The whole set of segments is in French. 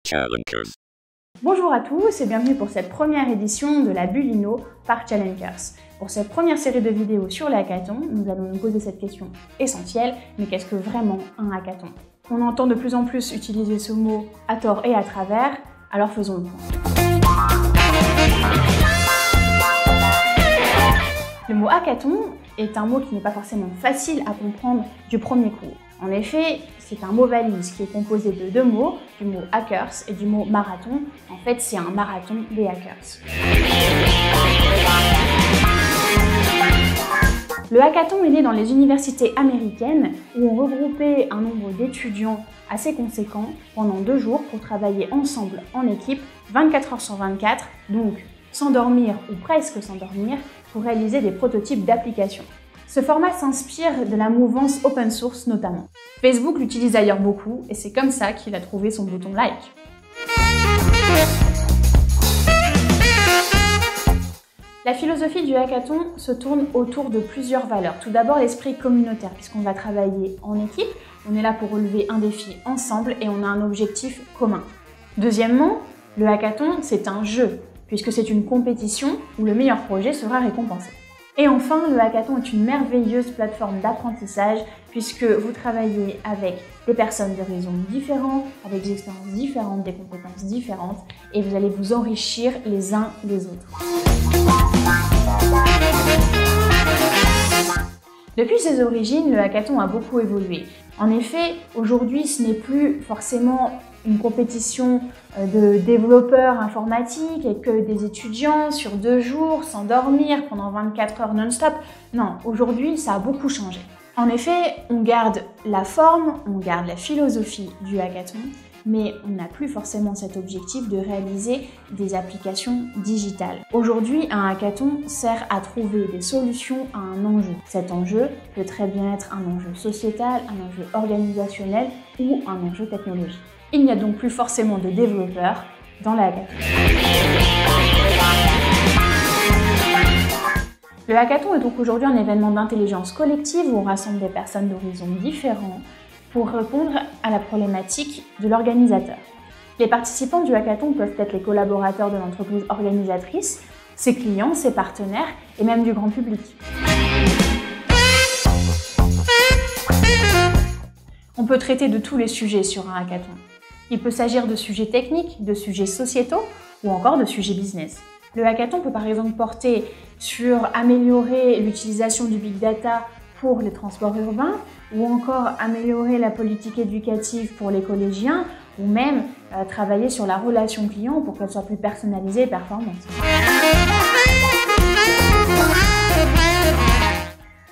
Challengers. Bonjour à tous et bienvenue pour cette première édition de la Bulle Inno par Challengers. Pour cette première série de vidéos sur le hackathon, nous allons nous poser cette question essentielle, mais qu'est-ce que vraiment un hackathon? On entend de plus en plus utiliser ce mot à tort et à travers, alors faisons le point. Le mot hackathon est un mot qui n'est pas forcément facile à comprendre du premier coup. En effet, c'est un mot valise qui est composé de deux mots, du mot hackers et du mot marathon. En fait, c'est un marathon des hackers. Le hackathon est né dans les universités américaines où on regroupait un nombre d'étudiants assez conséquent pendant 2 jours pour travailler ensemble en équipe 24 heures sur 24, donc sans dormir ou presque sans dormir, pour réaliser des prototypes d'applications. Ce format s'inspire de la mouvance open source notamment. Facebook l'utilise d'ailleurs beaucoup et c'est comme ça qu'il a trouvé son bouton like. La philosophie du hackathon se tourne autour de plusieurs valeurs. Tout d'abord l'esprit communautaire, puisqu'on va travailler en équipe, on est là pour relever un défi ensemble et on a un objectif commun. Deuxièmement, le hackathon c'est un jeu, puisque c'est une compétition où le meilleur projet sera récompensé. Et enfin, le hackathon est une merveilleuse plateforme d'apprentissage puisque vous travaillez avec des personnes d'horizons différents, avec des expériences différentes, des compétences différentes et vous allez vous enrichir les uns les autres. Depuis ses origines, le hackathon a beaucoup évolué. En effet, aujourd'hui, ce n'est plus forcément une compétition de développeurs informatiques et que des étudiants sur 2 jours sans dormir pendant 24 heures non-stop. Non, aujourd'hui, ça a beaucoup changé. En effet, on garde la forme, on garde la philosophie du hackathon, mais on n'a plus forcément cet objectif de réaliser des applications digitales. Aujourd'hui, un hackathon sert à trouver des solutions à un enjeu. Cet enjeu peut très bien être un enjeu sociétal, un enjeu organisationnel ou un enjeu technologique. Il n'y a donc plus forcément de développeurs dans le hackathon. Le hackathon est donc aujourd'hui un événement d'intelligence collective où on rassemble des personnes d'horizons différents pour répondre à la problématique de l'organisateur. Les participants du hackathon peuvent être les collaborateurs de l'entreprise organisatrice, ses clients, ses partenaires et même du grand public. On peut traiter de tous les sujets sur un hackathon. Il peut s'agir de sujets techniques, de sujets sociétaux ou encore de sujets business. Le hackathon peut par exemple porter sur améliorer l'utilisation du big data pour les transports urbains ou encore améliorer la politique éducative pour les collégiens ou même travailler sur la relation client pour qu'elle soit plus personnalisée et performante.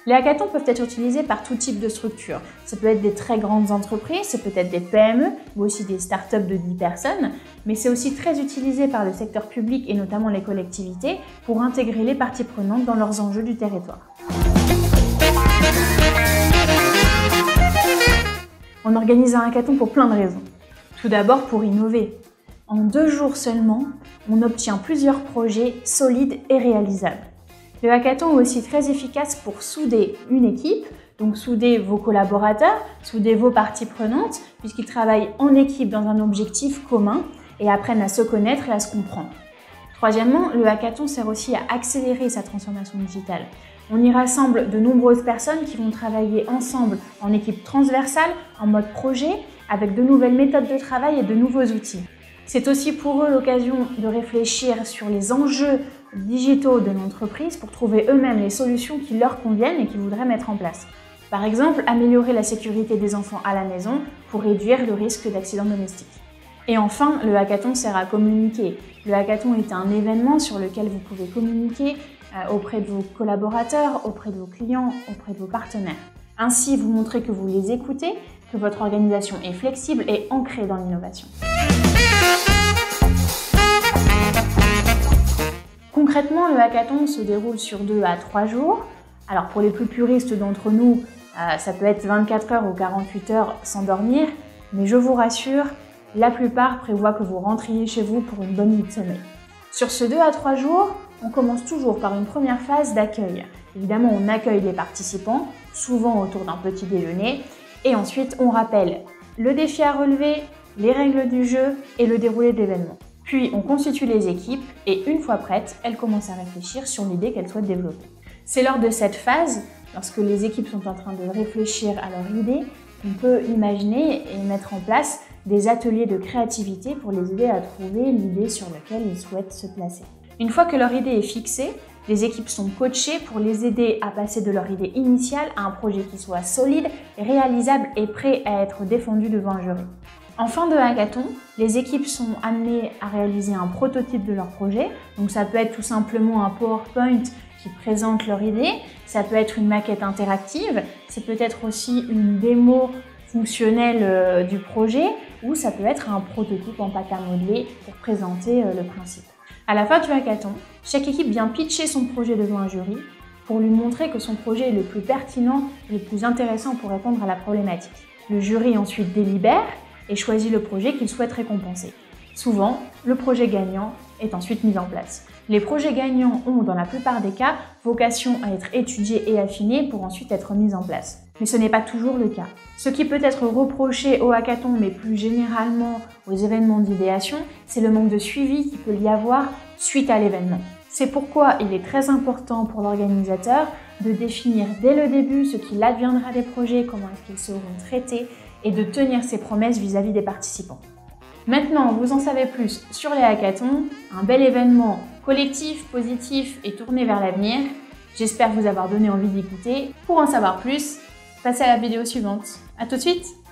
Les hackathons peuvent être utilisés par tout type de structure. Ça peut être des très grandes entreprises, ça peut être des PME, ou aussi des startups de 10 personnes, mais c'est aussi très utilisé par le secteur public et notamment les collectivités pour intégrer les parties prenantes dans leurs enjeux du territoire. On organise un hackathon pour plein de raisons. Tout d'abord pour innover. En 2 jours seulement, on obtient plusieurs projets solides et réalisables. Le hackathon est aussi très efficace pour souder une équipe, donc souder vos collaborateurs, souder vos parties prenantes, puisqu'ils travaillent en équipe dans un objectif commun et apprennent à se connaître et à se comprendre. Troisièmement, le hackathon sert aussi à accélérer sa transformation digitale. On y rassemble de nombreuses personnes qui vont travailler ensemble en équipe transversale, en mode projet, avec de nouvelles méthodes de travail et de nouveaux outils. C'est aussi pour eux l'occasion de réfléchir sur les enjeux digitaux de l'entreprise pour trouver eux-mêmes les solutions qui leur conviennent et qu'ils voudraient mettre en place. Par exemple, améliorer la sécurité des enfants à la maison pour réduire le risque d'accidents domestiques. Et enfin, le hackathon sert à communiquer. Le hackathon est un événement sur lequel vous pouvez communiquer auprès de vos collaborateurs, auprès de vos clients, auprès de vos partenaires. Ainsi, vous montrez que vous les écoutez, que votre organisation est flexible et ancrée dans l'innovation. Concrètement, le hackathon se déroule sur 2 à 3 jours. Alors pour les plus puristes d'entre nous, ça peut être 24 heures ou 48 heures sans dormir, mais je vous rassure, la plupart prévoient que vous rentriez chez vous pour une bonne nuit de sommeil. Sur ce 2 à 3 jours, on commence toujours par une première phase d'accueil. Évidemment, on accueille les participants, souvent autour d'un petit déjeuner, et ensuite on rappelle le défi à relever, les règles du jeu et le déroulé de l'événement. Puis on constitue les équipes et une fois prêtes, elles commencent à réfléchir sur l'idée qu'elles souhaitent développer. C'est lors de cette phase, lorsque les équipes sont en train de réfléchir à leur idée, qu'on peut imaginer et mettre en place des ateliers de créativité pour les aider à trouver l'idée sur laquelle ils souhaitent se placer. Une fois que leur idée est fixée, les équipes sont coachées pour les aider à passer de leur idée initiale à un projet qui soit solide, réalisable et prêt à être défendu devant un jury. En fin de hackathon, les équipes sont amenées à réaliser un prototype de leur projet. Donc ça peut être tout simplement un PowerPoint qui présente leur idée, ça peut être une maquette interactive, c'est peut-être aussi une démo fonctionnelle du projet ou ça peut être un prototype en pâte à modeler pour présenter le principe. À la fin du hackathon, chaque équipe vient pitcher son projet devant un jury pour lui montrer que son projet est le plus pertinent et le plus intéressant pour répondre à la problématique. Le jury ensuite délibère et choisit le projet qu'il souhaite récompenser. Souvent, le projet gagnant est ensuite mis en place. Les projets gagnants ont, dans la plupart des cas, vocation à être étudiés et affinés pour ensuite être mis en place. Mais ce n'est pas toujours le cas. Ce qui peut être reproché au hackathon, mais plus généralement aux événements d'idéation, c'est le manque de suivi qu'il peut y avoir suite à l'événement. C'est pourquoi il est très important pour l'organisateur de définir dès le début ce qu'il adviendra des projets, comment est-ce qu'ils seront traités, et de tenir ses promesses vis-à-vis des participants. Maintenant, vous en savez plus sur les hackathons, un bel événement collectif, positif et tourné vers l'avenir. J'espère vous avoir donné envie d'écouter. Pour en savoir plus, passez à la vidéo suivante. À tout de suite!